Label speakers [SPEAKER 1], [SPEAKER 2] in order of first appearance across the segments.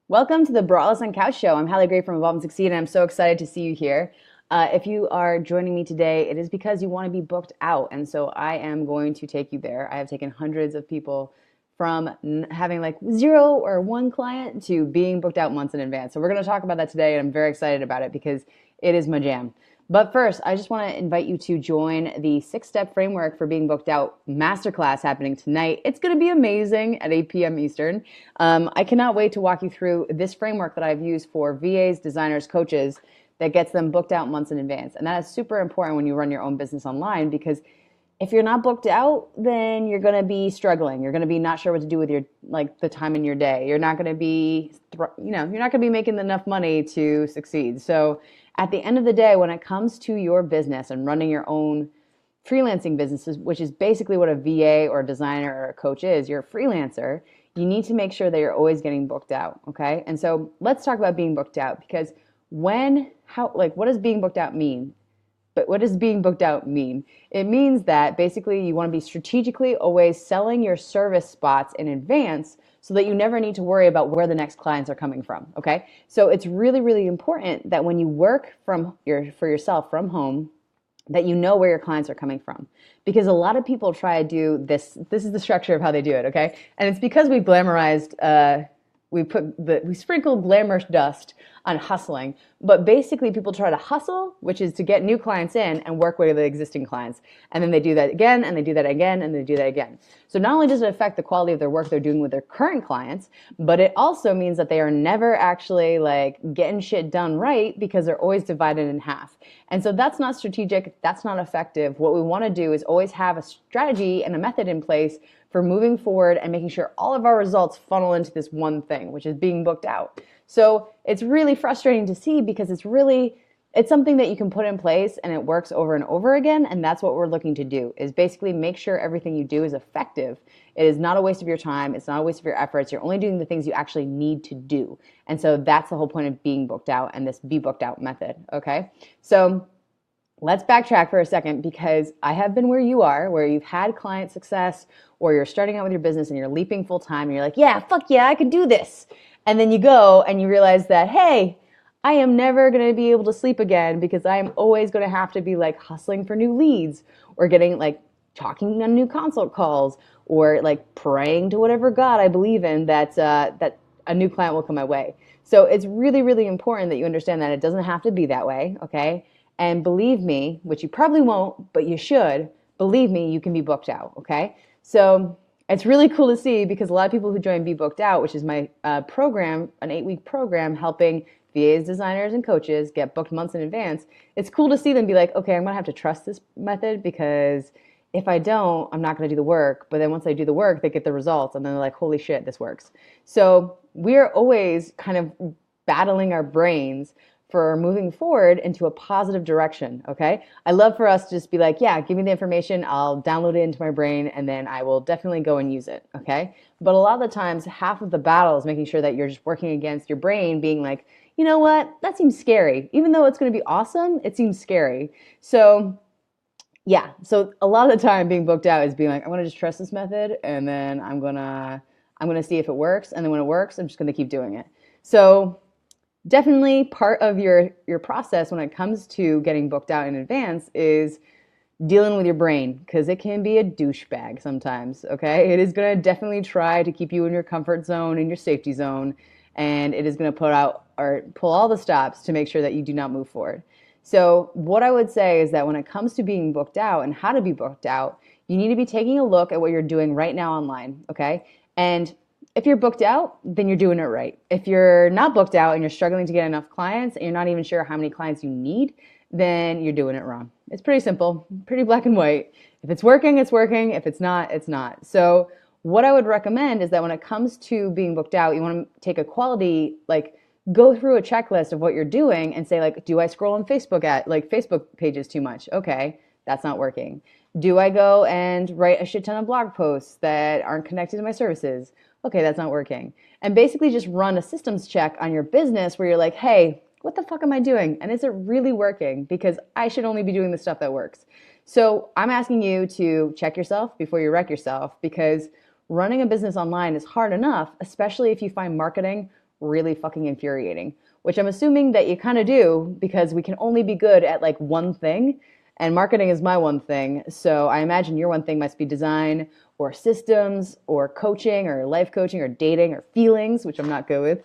[SPEAKER 1] Welcome to the Braless on Couch Show. I'm Halley from Evolve and Succeed, and I'm so excited to see you here. If you are joining me today, it is because you want to be booked out, and so I am going to take you there. I have taken hundreds of people from having like zero or one client to being booked out months in advance. So we're going to talk about that today, and I'm very excited about it because it is my jam. But first, I just want to invite you to join the 6-step framework for being booked out masterclass happening tonight. It's going to be amazing at 8 p.m. Eastern. I cannot wait to walk you through this framework that I've used for VAs, designers, coaches that gets them booked out months in advance. And that is super important when you run your own business online, because if you're not booked out, then you're going to be struggling. You're going to be not sure what to do with your, like, the time in your day. You're not going to be, you're not going to be making enough money to succeed. So at the end of the day, when it comes to your business and running your own freelancing businesses, which is basically what a VA or a designer or a coach is, you're a freelancer, you need to make sure that you're always getting booked out. Okay. And so let's talk about being booked out, because what does being booked out mean? But what does being booked out mean? It means that basically you want to be strategically always selling your service spots in advance so that you never need to worry about where the next clients are coming from. Okay. So it's really, really important that when you work for yourself from home, that you know where your clients are coming from. Because a lot of people try to do this. This is the structure of how they do it. Okay. And it's because we glamorized, we sprinkle glamour dust on hustling, but basically people try to hustle, which is to get new clients in and work with the existing clients. And then they do that again, and they do that again, and they do that again. So not only does it affect the quality of their work they're doing with their current clients, but it also means that they are never actually like getting shit done right, because they're always divided in half. And so that's not strategic, that's not effective. What we want to do is always have a strategy and a method in place for moving forward and making sure all of our results funnel into this one thing, which is being booked out. So it's really frustrating to see, because it's something that you can put in place and it works over and over again. And that's what we're looking to do, is basically make sure everything you do is effective. It is not a waste of your time. It's not a waste of your efforts. You're only doing the things you actually need to do. And so that's the whole point of being booked out and this be booked out method. Okay. So let's backtrack for a second, because I have been where you are, where you've had client success, or you're starting out with your business and you're leaping full time and you're like, yeah, fuck yeah, I can do this. And then you go and you realize that, hey, I am never going to be able to sleep again, because I am always going to have to be like hustling for new leads, or getting like talking on new consult calls, or like praying to whatever God I believe in that a new client will come my way. So it's really, really important that you understand that it doesn't have to be that way. Okay. And believe me, which you probably won't, but you should, believe me, you can be booked out, okay? So it's really cool to see, because a lot of people who join Be Booked Out, which is my program, an 8-week program helping VAs, designers, and coaches get booked months in advance, it's cool to see them be like, okay, I'm going to have to trust this method, because if I don't, I'm not going to do the work. But then once I do the work, they get the results, and then they're like, holy shit, this works. So we're always kind of battling our brains for moving forward into a positive direction, okay? I love for us to just be like, yeah, give me the information, I'll download it into my brain, and then I will definitely go and use it, okay? But a lot of the times, half of the battle is making sure that you're just working against your brain being like, you know what, that seems scary. Even though it's gonna be awesome, it seems scary. So yeah, so a lot of the time being booked out is being like, I'm gonna just trust this method, and then I'm gonna see if it works, and then when it works, I'm just gonna keep doing it. So definitely part of your process when it comes to getting booked out in advance is dealing with your brain, because it can be a douchebag sometimes, okay? It is going to definitely try to keep you in your comfort zone, in your safety zone, and it is going to put out or pull all the stops to make sure that you do not move forward. So what I would say is that when it comes to being booked out and how to be booked out, you need to be taking a look at what you're doing right now online, okay? And if you're booked out, then you're doing it right. If you're not booked out and you're struggling to get enough clients and you're not even sure how many clients you need, then you're doing it wrong. It's pretty simple, pretty black and white. If it's working, it's working. If it's not, it's not. So what I would recommend is that when it comes to being booked out, you want to take a quality, like go through a checklist of what you're doing and say, like, do I scroll on Facebook pages too much? Okay, that's not working. Do I go and write a shit ton of blog posts that aren't connected to my services? Okay, that's not working. And basically just run a systems check on your business where you're like, hey, what the fuck am I doing? And is it really working? Because I should only be doing the stuff that works. So I'm asking you to check yourself before you wreck yourself, because running a business online is hard enough, especially if you find marketing really fucking infuriating, which I'm assuming that you kind of do because we can only be good at like one thing. And marketing is my one thing. So I imagine your one thing must be design or systems or coaching or life coaching or dating or feelings, which I'm not good with.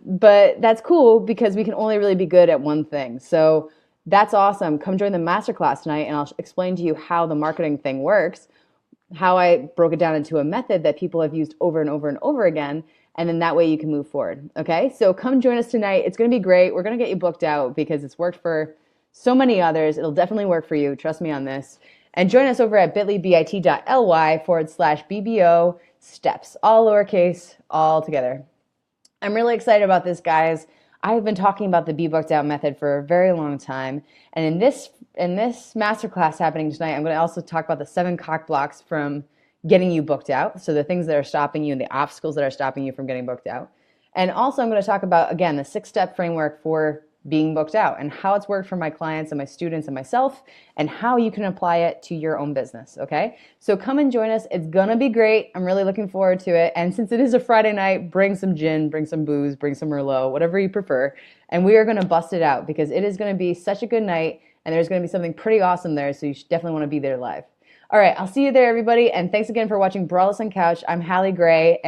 [SPEAKER 1] But that's cool because we can only really be good at one thing. So that's awesome. Come join the masterclass tonight and I'll explain to you how the marketing thing works, how I broke it down into a method that people have used over and over and over again. And then that way you can move forward. Okay. So come join us tonight. It's going to be great. We're going to get you booked out because it's worked for so many others. It'll definitely work for you. Trust me on this. And join us over at bit.ly/BBO steps, all lowercase, all together. I'm really excited about this, guys. I have been talking about the Be Booked Out method for a very long time. And in this masterclass happening tonight, I'm going to also talk about the 7 cock blocks from getting you booked out. So the things that are stopping you and the obstacles that are stopping you from getting booked out. And also I'm going to talk about, again, the 6-step framework for being booked out and how it's worked for my clients and my students and myself and how you can apply it to your own business, okay? So come and join us. It's gonna be great. I'm really looking forward to it. And since it is a Friday night, bring some gin, bring some booze, bring some Merlot, whatever you prefer. And we are gonna bust it out because it is gonna be such a good night and there's gonna be something pretty awesome there, so you should definitely wanna be there live. All right, I'll see you there, everybody. And thanks again for watching Braless on Couch. I'm Halley Gray.